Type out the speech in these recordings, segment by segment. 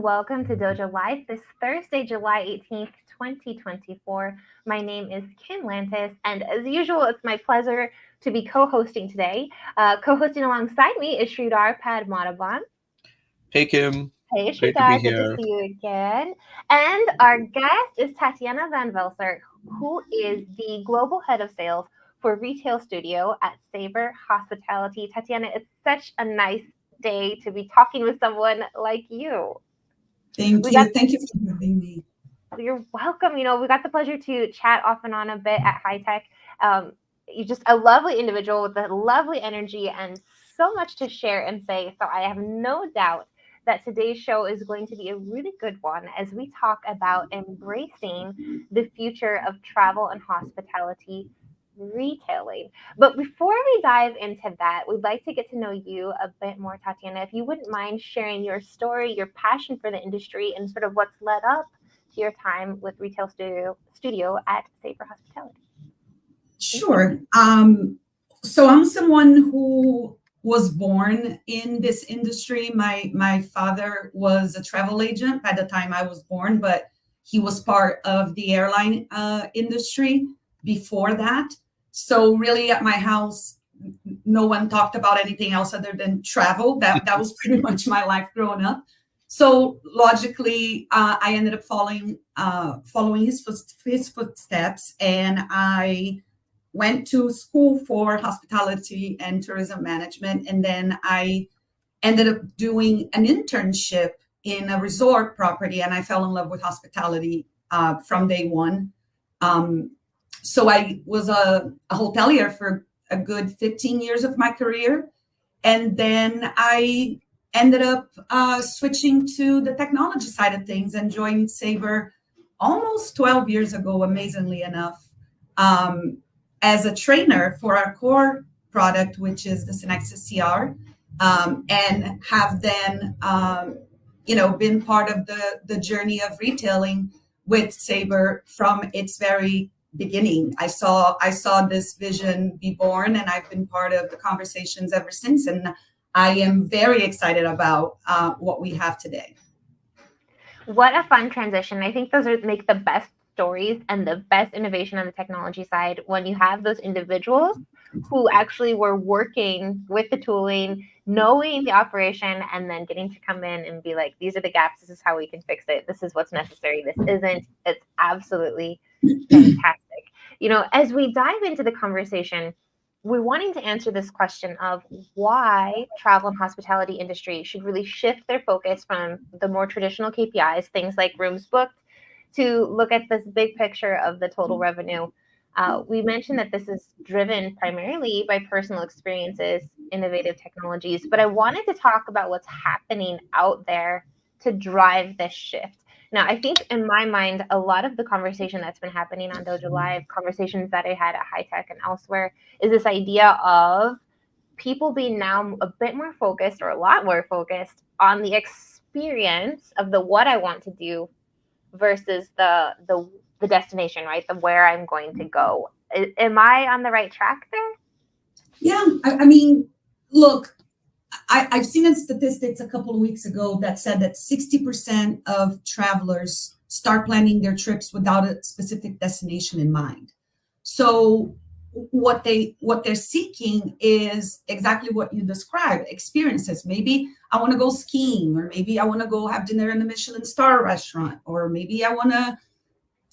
and welcome to Dojo Live this Thursday, July 18th, 2024. My name is Kim Lantis, and as usual, it's my pleasure to be co-hosting today. Co-hosting alongside me is Sridhar Padmanabhan. Hey, Kim. Hey, Great to be Sridhar, good to here. see you again. And our guest is Tatiana Vanvelzor, who is the Global Head of Sales for Retail Studio at Sabre Hospitality. Tatiana, it's such a nice day to be talking with someone like you. Thank you. Thank you for having me. You're welcome. You know, we got the pleasure to chat off and on a bit at High Tech. You're just a lovely individual with a lovely energy and so much to share and say. So I have no doubt that today's show is going to be a really good one as we talk about embracing the future of travel and hospitality retailing. But before we dive into that, we'd like to get to know you a bit more, Tatiana. If you wouldn't mind sharing your story, your passion for the industry, and sort of what's led up to your time with Retail Studio at Sabre Hospitality. Sure. So I'm someone who was born in this industry. My father was a travel agent by the time I was born, but he was part of the airline industry before that. So really at my house, no one talked about anything else other than travel. That was pretty much my life growing up. So logically, I ended up following his footsteps, and I went to school for hospitality and tourism management, and then I ended up doing an internship in a resort property, and I fell in love with hospitality from day one. So I was a hotelier for a good 15 years of my career. And then I ended up switching to the technology side of things and joined Sabre almost 12 years ago, amazingly enough, as a trainer for our core product, which is the Synexus CR, and have then, been part of the journey of retailing with Sabre from its very beginning. I saw this vision be born, and I've been part of the conversations ever since. And I am very excited about what we have today. What a fun transition. I think those make the best stories and the best innovation on the technology side when you have those individuals who actually were working with the tooling, knowing the operation, and then getting to come in and be like, these are the gaps. This is how we can fix it. This is what's necessary. This isn't. It's absolutely fantastic. You know, as we dive into the conversation, we're wanting to answer this question of why travel and hospitality industry should really shift their focus from the more traditional KPIs, things like rooms booked, to look at this big picture of the total revenue. We mentioned that this is driven primarily by personal experiences, innovative technologies, but I wanted to talk about what's happening out there to drive this shift. Now, I think in my mind, a lot of the conversation that's been happening on Dojo Live, conversations that I had at High Tech and elsewhere, is this idea of people being now a bit more focused, or a lot more focused, on the experience of the what I want to do versus the destination, right? The where I'm going to go. Am I on the right track there? Yeah, I mean, look, I've seen in statistics a couple of weeks ago that said that 60% of travelers start planning their trips without a specific destination in mind. So what they're seeking is exactly what you described, experiences. Maybe I want to go skiing, or maybe I want to go have dinner in a Michelin star restaurant, or maybe I want to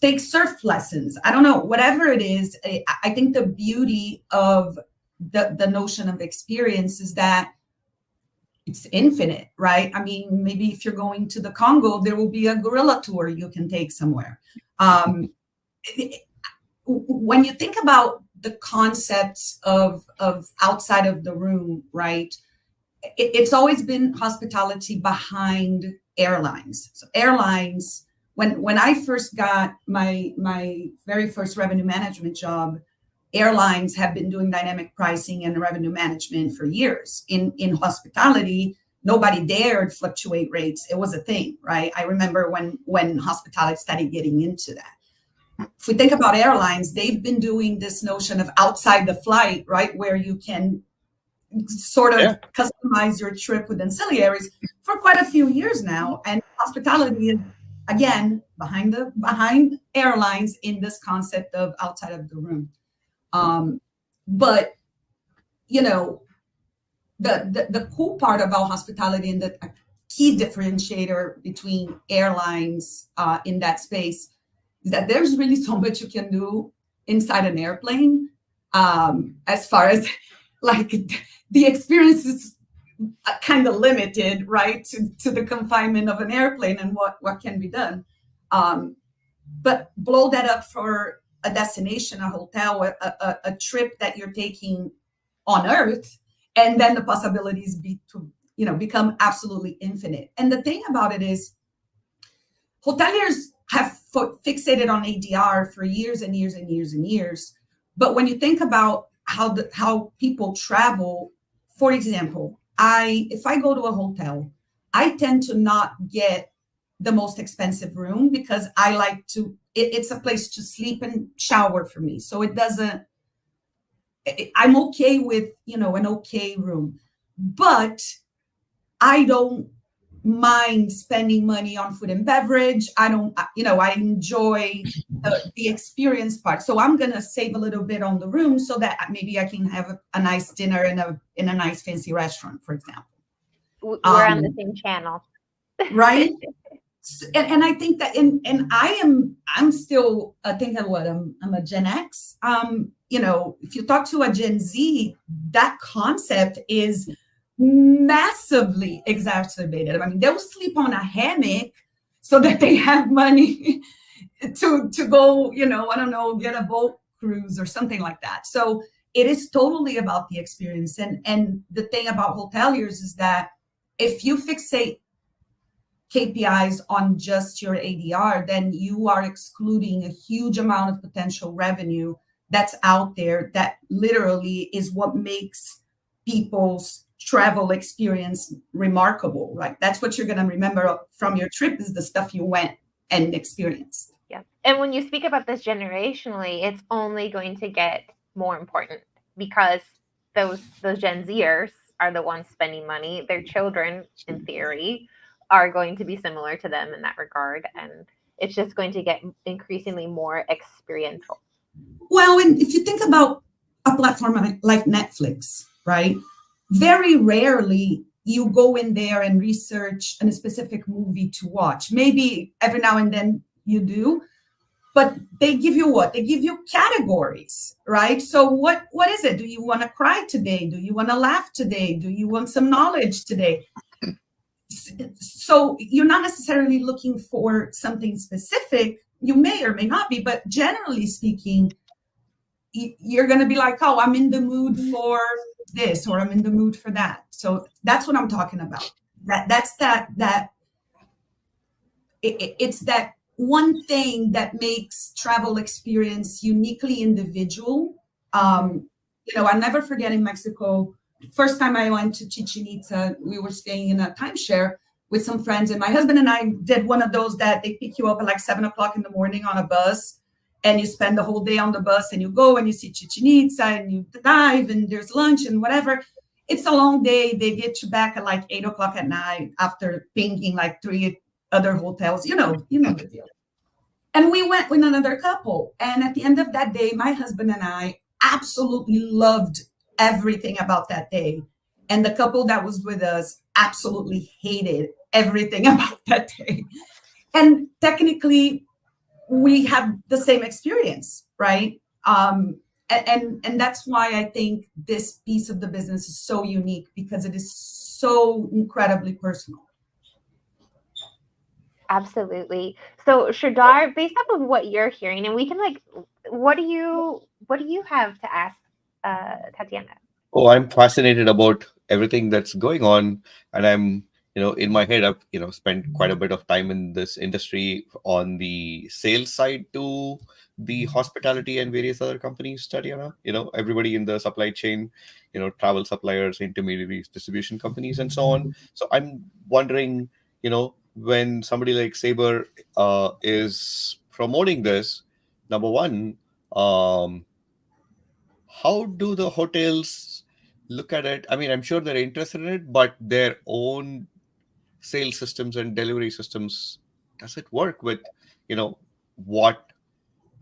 take surf lessons. I don't know, whatever it is. I think the beauty of the notion of experience is that it's infinite, right? I mean, maybe if you're going to the Congo, there will be a gorilla tour you can take somewhere. When you think about the concepts of outside of the room, right? It's always been hospitality behind airlines. So airlines, when I first got my very first revenue management job, airlines have been doing dynamic pricing and revenue management for years. In hospitality, nobody dared fluctuate rates. It was a thing, right? I remember when hospitality started getting into that. If we think about airlines, they've been doing this notion of outside the flight, right? Where you can sort of customize your trip with ancillaries for quite a few years now. And hospitality is, again, behind airlines in this concept of outside of the room. But you know, the cool part about hospitality and the key differentiator between airlines in that space is that there's really so much you can do inside an airplane, as far as like the experience is kind of limited, right, to the confinement of an airplane and what can be done. But blow that up for a destination, a hotel, a trip that you're taking on Earth, and then the possibilities become absolutely infinite. And the thing about it is, hoteliers have fixated on ADR for years and years and years and years. But when you think about how people travel, for example, if I go to a hotel, I tend to not get the most expensive room because I like to, it's a place to sleep and shower for me. So I'm okay with, an okay room, but I don't mind spending money on food and beverage. I enjoy the experience part. So I'm going to save a little bit on the room so that maybe I can have a nice dinner in a nice fancy restaurant, for example. We're on the same channel. Right? And I think that, and I'm still thinking, I'm a Gen X. If you talk to a Gen Z, that concept is massively exacerbated. I mean, they'll sleep on a hammock so that they have money to go, I don't know, get a boat cruise or something like that. So it is totally about the experience. And the thing about hoteliers is that if you fixate KPIs on just your ADR, then you are excluding a huge amount of potential revenue that's out there that literally is what makes people's travel experience remarkable, right? That's what you're going to remember from your trip, is the stuff you went and experienced. Yeah. And when you speak about this generationally, it's only going to get more important because those Gen Zers are the ones spending money. Their children, in theory, are going to be similar to them in that regard. And it's just going to get increasingly more experiential. Well, and if you think about a platform like Netflix, right? Very rarely you go in there and research a specific movie to watch. Maybe every now and then you do, but they give you what? They give you categories, right? So what is it? Do you want to cry today? Do you want to laugh today? Do you want some knowledge today? So you're not necessarily looking for something specific. You may or may not be, but generally speaking, you're going to be like, oh, I'm in the mood for this, or I'm in the mood for that. So that's what I'm talking about. It's that one thing that makes travel experience uniquely individual. I'll never forget in Mexico, first time I went to Chichen Itza, we were staying in a timeshare with some friends, and my husband and I did one of those that they pick you up at like 7:00 in the morning on a bus, and you spend the whole day on the bus, and you go and you see Chichen Itza, and you dive, and there's lunch and whatever. It's a long day. They get you back at like 8:00 at night after pinging like 3 other hotels. You know the deal. And we went with another couple, and at the end of that day, my husband and I absolutely loved everything about that day. And the couple that was with us absolutely hated everything about that day. And technically, we had the same experience, right? And that's why I think this piece of the business is so unique, because it is so incredibly personal. Absolutely. So Sridhar, based off of what you're hearing, and we can what do you have to ask Tatiana? Oh, I'm fascinated about everything that's going on, and I'm, in my head, I've, spent quite a bit of time in this industry on the sales side to the hospitality and various other companies, Tatiana. Everybody in the supply chain, travel suppliers, intermediaries, distribution companies, and so on. So I'm wondering, when somebody like Sabre is promoting this, number one, how do the hotels look at it? I mean, I'm sure they're interested in it, but their own sales systems and delivery systems, does it work with, what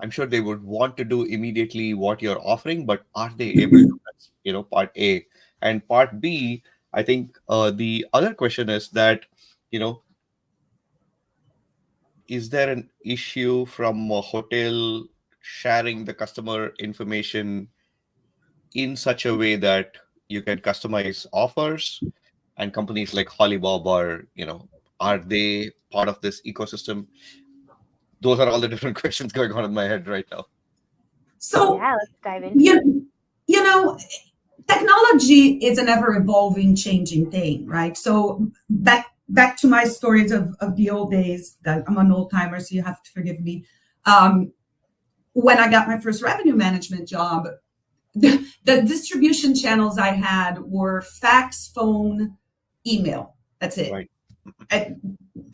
I'm sure they would want to do immediately, what you're offering, but are they able to? That's, part A. And part B, I think the other question is that, you know, is there an issue from a hotel sharing the customer information in such a way that you can customize offers, and companies like Hollybob are they part of this ecosystem? Those are all the different questions going on in my head right now. So, Yeah, let's dive into it. you know, technology is an ever evolving, changing thing, right? So back to my stories of the old days. That I'm an old timer, so you have to forgive me. When I got my first revenue management job, the distribution channels I had were fax, phone, email. That's it. Right.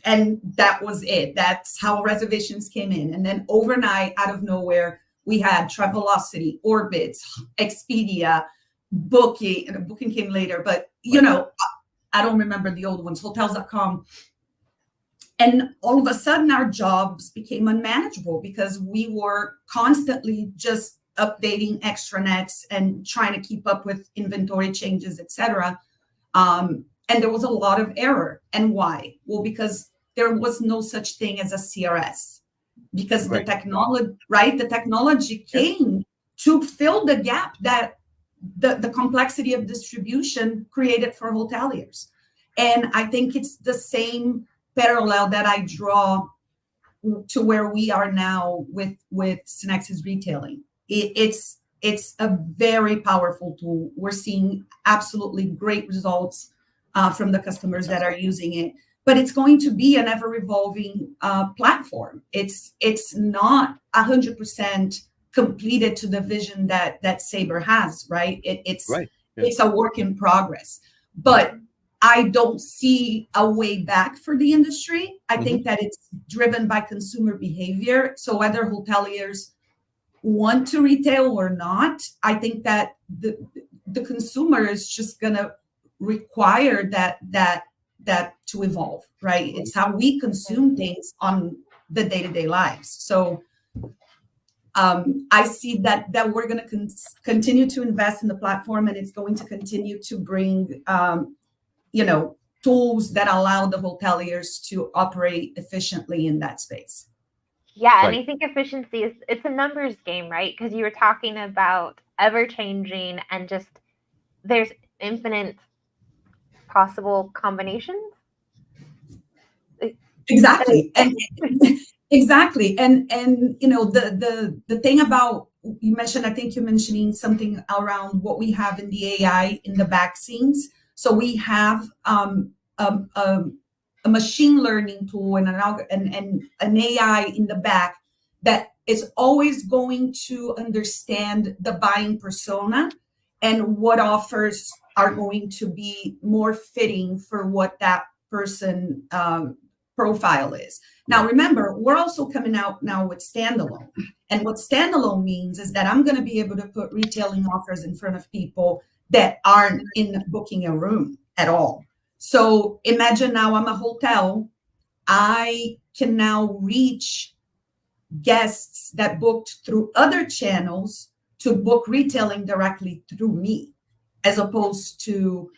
And that was it. That's how reservations came in. And then overnight, out of nowhere, we had Travelocity, Orbitz, Expedia, Booking. And Booking came later, but I don't remember the old ones, hotels.com. And all of a sudden, our jobs became unmanageable because we were constantly just updating extranets and trying to keep up with inventory changes, etc. And there was a lot of error. And why? Well, because there was no such thing as a CRS. Because Right. the technology came to fill the gap that the complexity of distribution created for hoteliers. And I think it's the same parallel that I draw to where we are now with Synexis retailing. It's a very powerful tool. We're seeing absolutely great results from the customers that are using it. But it's going to be an ever-evolving platform. It's not 100% completed to the vision that Sabre has, right? It's a work in progress. But I don't see a way back for the industry. I think that it's driven by consumer behavior. So whether hoteliers want to retail or not, I think that the consumer is just going to require that to evolve, right? It's how we consume things on the day-to-day lives. So I see that we're going to continue to invest in the platform, and it's going to continue to bring tools that allow the hoteliers to operate efficiently in that space. Yeah, and I think efficiency it's a numbers game, right? Because you were talking about ever-changing and just there's infinite possible combinations. Exactly. And exactly. And the thing about, you mentioned, I think you're mentioning something around what we have in the AI in the back scenes. So we have a machine learning tool and an AI in the back that is always going to understand the buying persona and what offers are going to be more fitting for what that person profile is. Now, remember, we're also coming out now with standalone. And what standalone means is that I'm going to be able to put retailing offers in front of people that aren't in booking a room at all. So imagine now I'm a hotel. I can now reach guests that booked through other channels to book retailing directly through me, as opposed to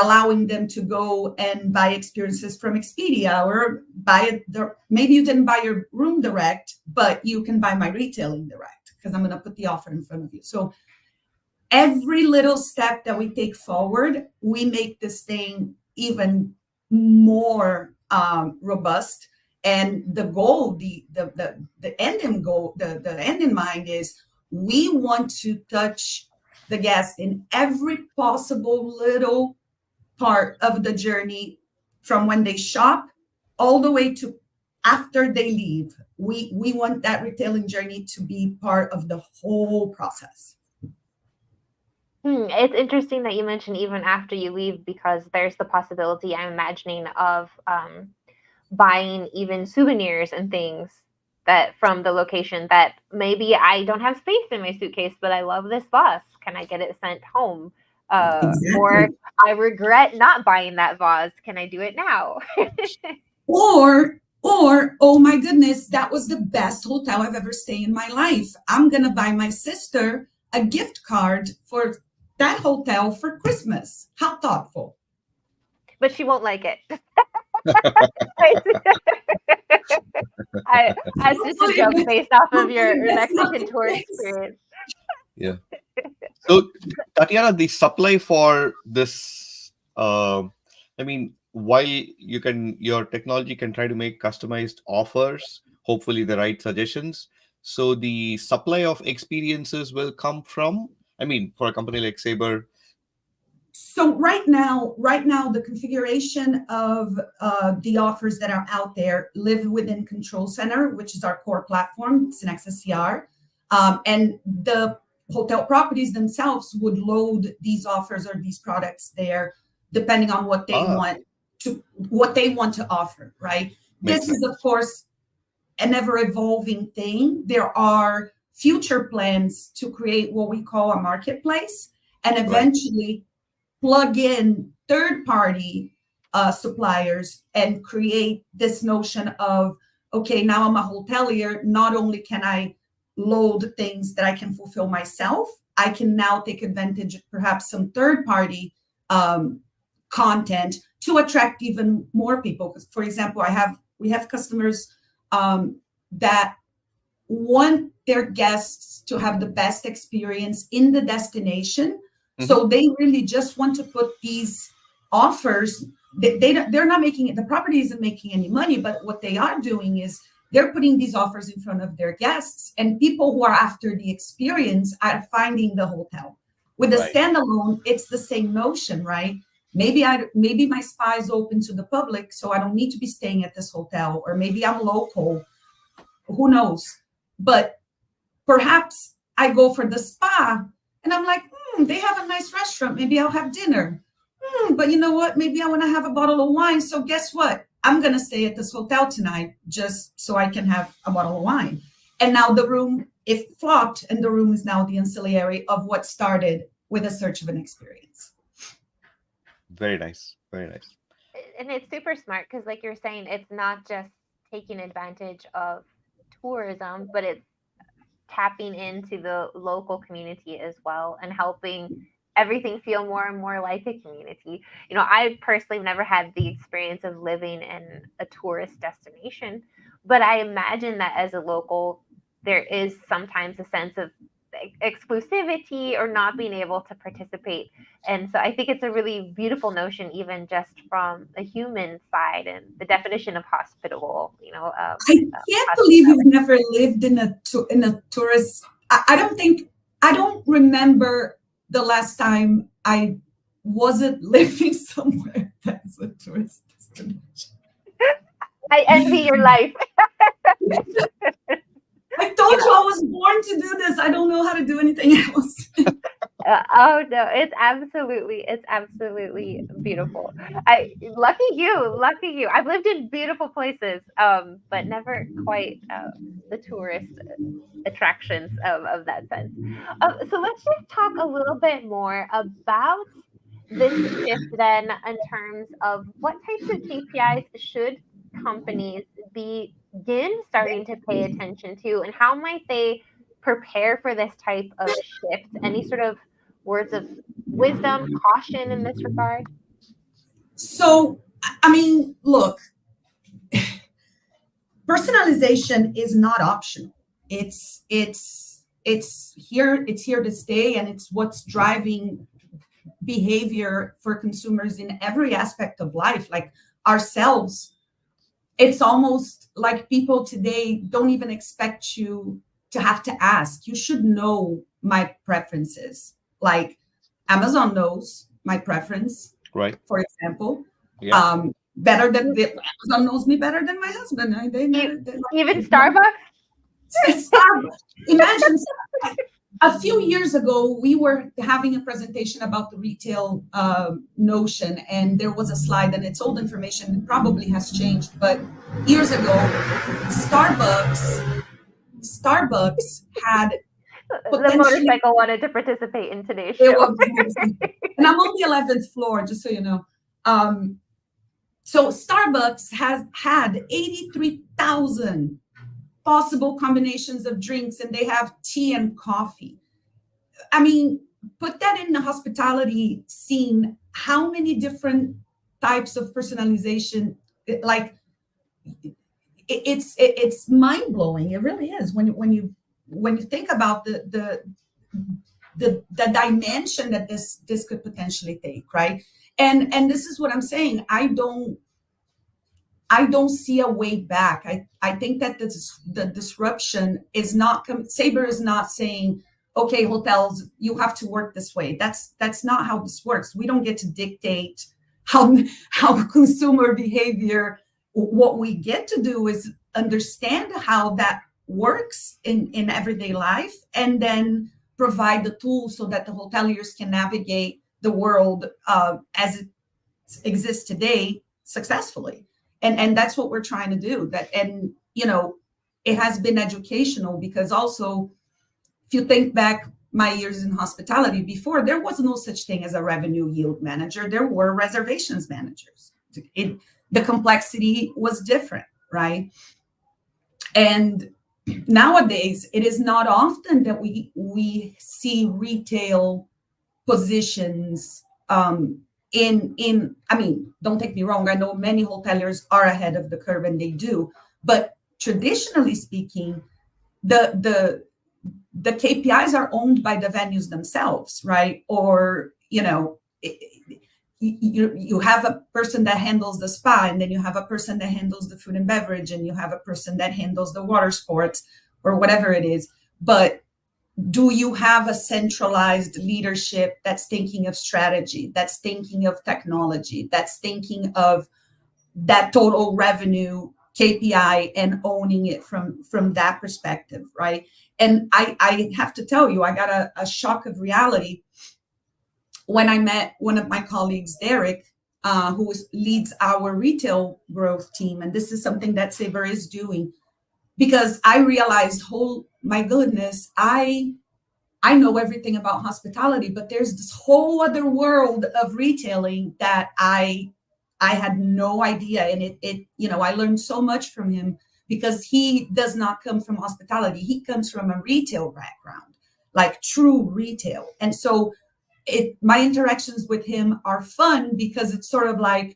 allowing them to go and buy experiences from Expedia or buy it. Maybe you didn't buy your room direct, but you can buy my retailing direct because I'm going to put the offer in front of you. So every little step that we take forward, we make this thing even more robust. And the goal, the end in goal, the end in mind is we want to touch the guest in every possible little part of the journey, from when they shop all the way to after they leave. We want that retailing journey to be part of the whole process. It's interesting that you mentioned even after you leave, because there's the possibility, I'm imagining, of buying even souvenirs and things that from the location that maybe I don't have space in my suitcase, but I love this bus. Can I get it sent home? Or I regret not buying that vase. Can I do it now? Or, oh my goodness, that was the best hotel I've ever stayed in my life. I'm going to buy my sister a gift card for that hotel for Christmas. How thoughtful. But she won't like it. That's just a joke based off of your Mexican tour experience. Yeah. So, Tatiana, the supply for this, I mean, while your technology can try to make customized offers, hopefully the right suggestions. So the supply of experiences will come from, I mean, for a company like Sabre. So right now, the configuration of the offers that are out there live within Control Center, which is our core platform. It's an XSCR. And the hotel properties themselves would load these offers or these products there, depending on what they want to offer, right? This is, of course, an ever-evolving thing. There are future plans to create what we call a marketplace, and eventually plug in third-party suppliers and create this notion of, okay, now I'm a hotelier. Not only can I load things that I can fulfill myself, I can now take advantage of perhaps some third-party content to attract even more people. Because, for example, we have customers that want their guests to have the best experience in the destination. Mm-hmm. So they really just want to put these offers. They're not making it. The property isn't making any money, but what they are doing is they're putting these offers in front of their guests, and people who are after the experience are finding the hotel. With a standalone, it's the same notion, right? Maybe my spa is open to the public, so I don't need to be staying at this hotel, or maybe I'm local. Who knows? But perhaps I go for the spa, and I'm like, they have a nice restaurant. Maybe I'll have dinner. But you know what? Maybe I want to have a bottle of wine. So guess what? I'm going to stay at this hotel tonight just so I can have a bottle of wine. And now the room, it flopped, and the room is now the ancillary of what started with a search of an experience. Very nice. Very nice. And it's super smart because, like you're saying, it's not just taking advantage of tourism, but it's tapping into the local community as well and helping everything feel more and more like a community. You know, I personally have never had the experience of living in a tourist destination, but I imagine that as a local, there is sometimes a sense of exclusivity or not being able to participate. And so I think it's a really beautiful notion, even just from a human side and the definition of hospitable, you know. I can't believe you've never lived in a tourist. I don't remember the last time I wasn't living somewhere that's a tourist destination. I envy your life. I told you I was born to do this. I don't know how to do anything else. Oh no, it's absolutely beautiful. Lucky you. I've lived in beautiful places, but never quite the tourist attractions of that sense. So let's just talk a little bit more about this shift then in terms of what types of KPIs should companies begin starting to pay attention to, and how might they prepare for this type of shift? Any sort of words of wisdom, caution in this regard? So, I mean, look, personalization is not optional. It's here to stay, and it's what's driving behavior for consumers in every aspect of life, like ourselves. It's almost like people today don't even expect you to have to ask. You should know my preferences. Like Amazon knows my preference, right? For example, better than Amazon knows me better than my husband. Even Starbucks. Starbucks. Imagine. A few years ago, we were having a presentation about the retail notion, and there was a slide, and it's old information, it probably has changed, but years ago, Starbucks had The motorcycle wanted to participate in today's show. It was, and I'm on the 11th floor, just so you know. So Starbucks has had 83,000 possible combinations of drinks, and they have tea and coffee. I mean, put that in the hospitality scene. How many different types of personalization? Like, it's mind blowing. It really is when you think about the dimension that this could potentially take, right? And this is what I'm saying. I don't see a way back. I think that the disruption is not, Sabre is not saying, okay, hotels, you have to work this way. That's not how this works. We don't get to dictate how consumer behavior. What we get to do is understand how that works in everyday life, and then provide the tools so that the hoteliers can navigate the world as it exists today successfully. And that's what we're trying to do. And it has been educational, because also, if you think back my years in hospitality, before, there was no such thing as a revenue yield manager. There were reservations managers. The complexity was different, right? And nowadays, it is not often that we see retail positions in, I mean, don't take me wrong, I know many hoteliers are ahead of the curve, and they do, but traditionally speaking, the KPIs are owned by the venues themselves, right? Or, you have a person that handles the spa, and then you have a person that handles the food and beverage, and you have a person that handles the water sports, or whatever it is. But do you have a centralized leadership that's thinking of strategy, that's thinking of technology, that's thinking of that total revenue KPI and owning it from that perspective, right? And I have to tell you, I got a shock of reality when I met one of my colleagues, Derek, who leads our retail growth team. And this is something that Sabre is doing, because I realized, oh my goodness, I know everything about hospitality, but there's this whole other world of retailing that I had no idea. And it I learned so much from him, because he does not come from hospitality. He comes from a retail background, like true retail. And so my interactions with him are fun, because it's sort of like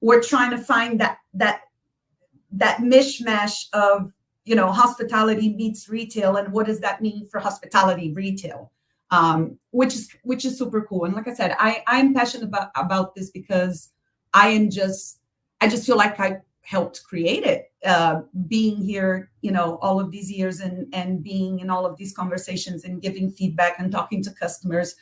we're trying to find that mishmash of hospitality meets retail, and what does that mean for hospitality retail, which is super cool. And like I said, I'm passionate about this, because I just feel like I helped create it, being here all of these years, and being in all of these conversations, and giving feedback, and talking to customers.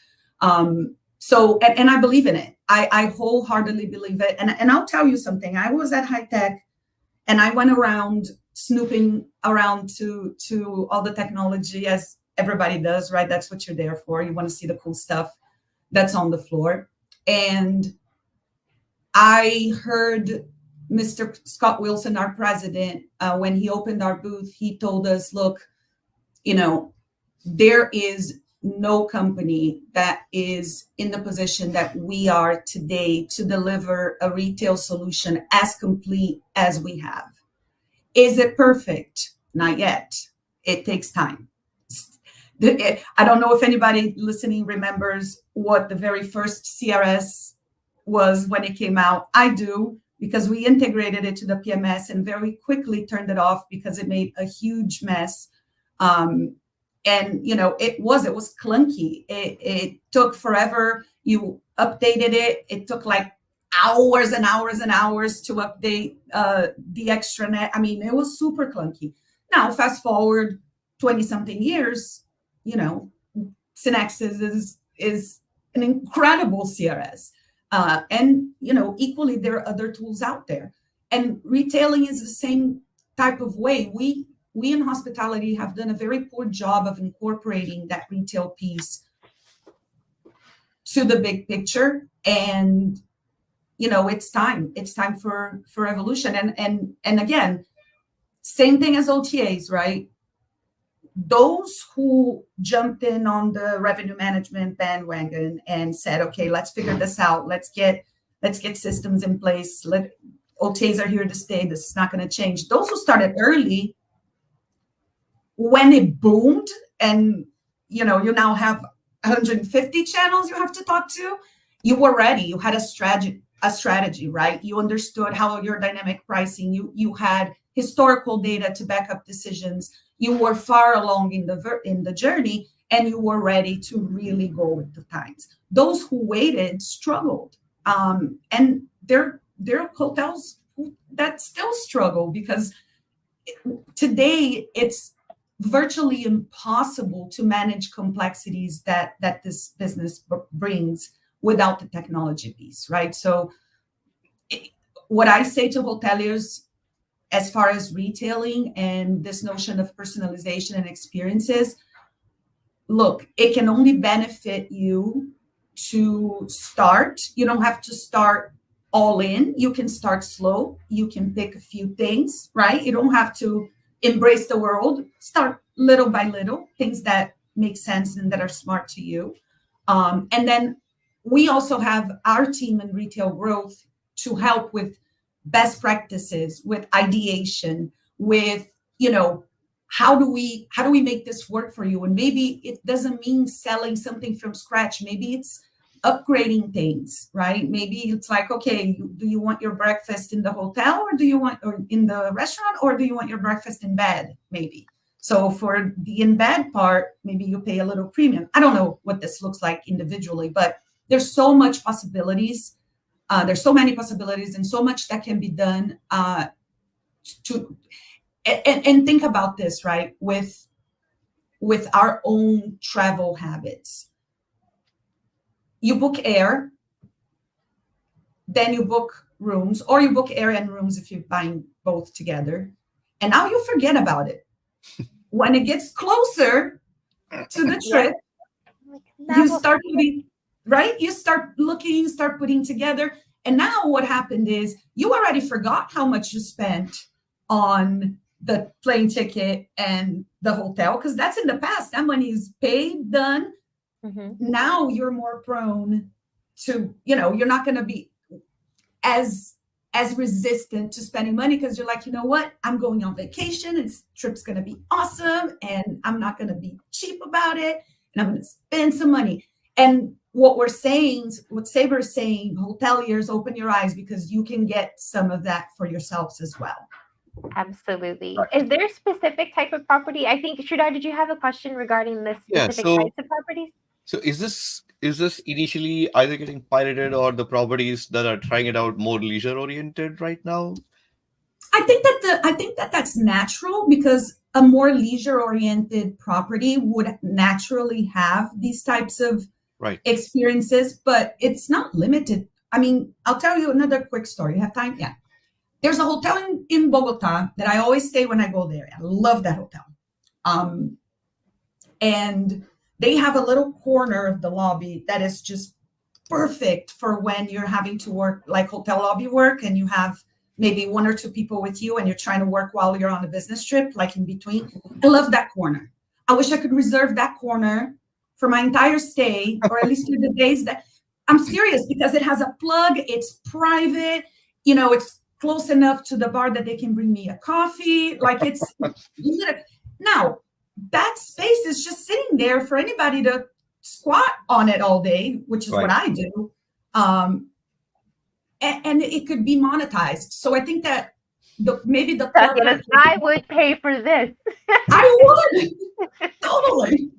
So I believe in it. I wholeheartedly believe it. And I'll tell you something. I was at High Tech, and I went around snooping around to all the technology, as everybody does, right? That's what you're there for. You want to see the cool stuff that's on the floor. And I heard Mr. Scott Wilson, our president, when he opened our booth, he told us, look, there is no company that is in the position that we are today to deliver a retail solution as complete as we have. Is it perfect? Not yet. It takes time. I don't know if anybody listening remembers what the very first CRS was when it came out. I do, because we integrated it to the PMS and very quickly turned it off because it made a huge mess. And it was clunky. It took forever. You updated it. It took like hours and hours and hours to update the extranet. I mean, it was super clunky. Now, fast forward 20-something years, Synexis is an incredible CRS. And equally, there are other tools out there. And retailing is the same type of way. We in hospitality have done a very poor job of incorporating that retail piece to the big picture. And it's time for evolution. And again, same thing as OTAs, right? those who jumped in on the revenue management bandwagon and said, okay, let's figure this out. Let's get systems in place. OTAs are here to stay. This is not going to change. Those who started early, when it boomed and, you now have 150 channels you have to talk to, you were ready. You had a strategy, right? You understood how your dynamic pricing, you had historical data to back up decisions. You were far along in the journey, and you were ready to really go with the times. Those who waited struggled, and there are hotels that still struggle because today it's virtually impossible to manage complexities that this business brings without the technology piece, right? So what I say to hoteliers as far as retailing and this notion of personalization and experiences, look, it can only benefit you to start. You don't have to start all in. You can start slow. You can pick a few things, right? You don't have to embrace the world. Start little by little, things that make sense and that are smart to you. And then we also have our team in retail growth to help with best practices, with ideation, with, how do we make this work for you? And maybe it doesn't mean selling something from scratch. Maybe it's upgrading things, right? Maybe it's like, okay, do you want your breakfast in the hotel, or in the restaurant, or do you want your breakfast in bed? Maybe. So for the in bed part, maybe you pay a little premium. I don't know what this looks like individually, but there's so much possibilities. There's so many possibilities and so much that can be done and think about this, right? With our own travel habits. You book air, then you book rooms, or you book air and rooms if you're buying both together. And now you forget about it. When it gets closer to the trip, you start putting, right? You start looking, you start putting together. And now what happened is you already forgot how much you spent on the plane ticket and the hotel, because that's in the past. That money is paid, done. Mm-hmm. Now you're more prone to, you're not going to be as resistant to spending money, because you're like, you know what? I'm going on vacation. This trip's going to be awesome, and I'm not going to be cheap about it, and I'm going to spend some money. And what Sabre is saying, hoteliers, open your eyes, because you can get some of that for yourselves as well. Absolutely. Is there a specific type of property? I think, Sridhar, did you have a question regarding the specific types of properties? So is this initially either getting piloted, or the properties that are trying it out more leisure oriented right now? I think that's natural, because a more leisure oriented property would naturally have these types of experiences, but it's not limited. I mean, I'll tell you another quick story. You have time? Yeah. There's a hotel in Bogota that I always stay when I go there. I love that hotel. And they have a little corner of the lobby that is just perfect for when you're having to work like hotel lobby work, and you have maybe one or two people with you and you're trying to work while you're on a business trip, like in between. I love that corner. I wish I could reserve that corner for my entire stay, or at least through the days that I'm serious, because it has a plug. It's private. It's close enough to the bar that they can bring me a coffee. Like it's now that space is just sitting there for anybody to squat on it all day, which is what I do. And it could be monetized. So I think that maybe the Tatianas, I would pay for this. I would totally.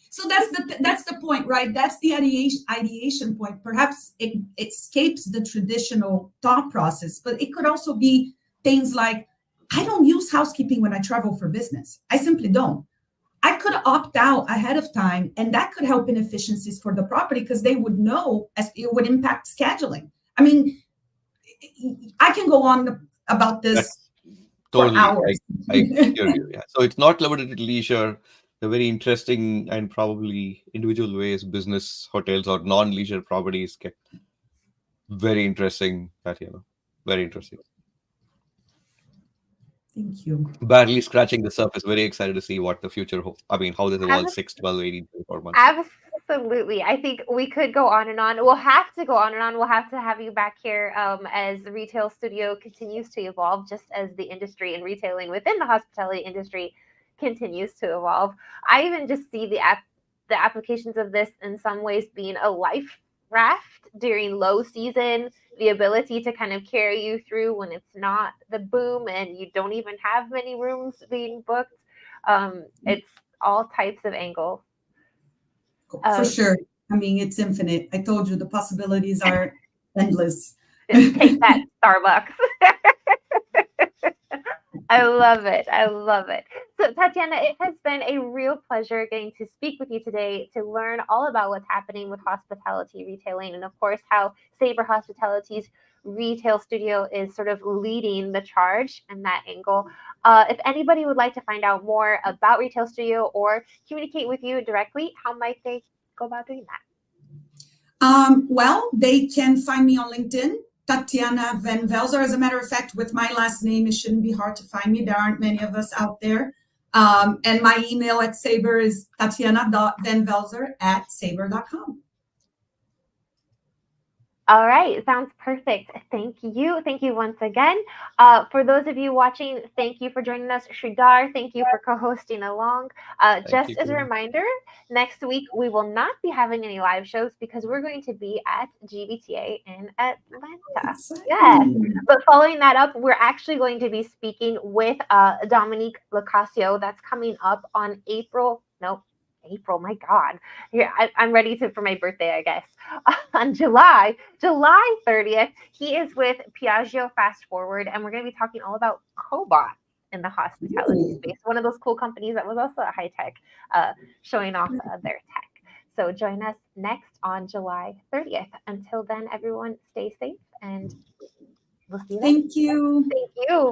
So that's the point, right? That's the ideation point. Perhaps it escapes the traditional thought process, but it could also be things like, I don't use housekeeping when I travel for business. I simply don't. I could opt out ahead of time, and that could help in efficiencies for the property, because they would know as it would impact scheduling. I mean, I can go on about this for hours. I hear you. Yeah. So it's not limited to leisure. The very interesting and probably individual ways business hotels or non-leisure properties get very interesting, Tatiana. Very interesting. Thank you. Barely scratching the surface. Very excited to see what the future, how this evolves 6, 12, 18, 24 months. Absolutely. I think we could go on and on. We'll have to go on and on. We'll have to have you back here as the retail studio continues to evolve, just as the industry and retailing within the hospitality industry continues to evolve. I even just see the applications of this in some ways being a life raft during low season, the ability to kind of carry you through when it's not the boom and you don't even have many rooms being booked. It's all types of angles. For sure. I mean, it's infinite. I told you the possibilities are endless. Just take that, Starbucks. I love it. I love it. So, Tatiana, it has been a real pleasure getting to speak with you today to learn all about what's happening with hospitality retailing and, of course, how Sabre Hospitality's retail studio is sort of leading the charge in that angle. If anybody would like to find out more about Retail Studio or communicate with you directly, how might they go about doing that? Well, they can find me on LinkedIn, Tatiana Vanvelzor. As a matter of fact, with my last name, it shouldn't be hard to find me. There aren't many of us out there. And my email at Sabre is tatiana.vanvelzor@sabre.com. All right, sounds perfect. Thank you. Thank you once again. For those of you watching, thank you for joining us. Sridhar, thank you for co-hosting along. Just as a reminder, next week we will not be having any live shows because we're going to be at GBTA in Atlanta. Yes, but following that up, we're actually going to be speaking with Dominique Locasio. That's coming up on April, my God. Here, I'm ready for my birthday, I guess. On July 30th, he is with Piaggio Fast Forward, and we're going to be talking all about cobots in the hospitality space. One of those cool companies that was also a high tech, showing off their tech. So join us next on July 30th. Until then, everyone, stay safe, and we'll see you then. Thank you. Thank you.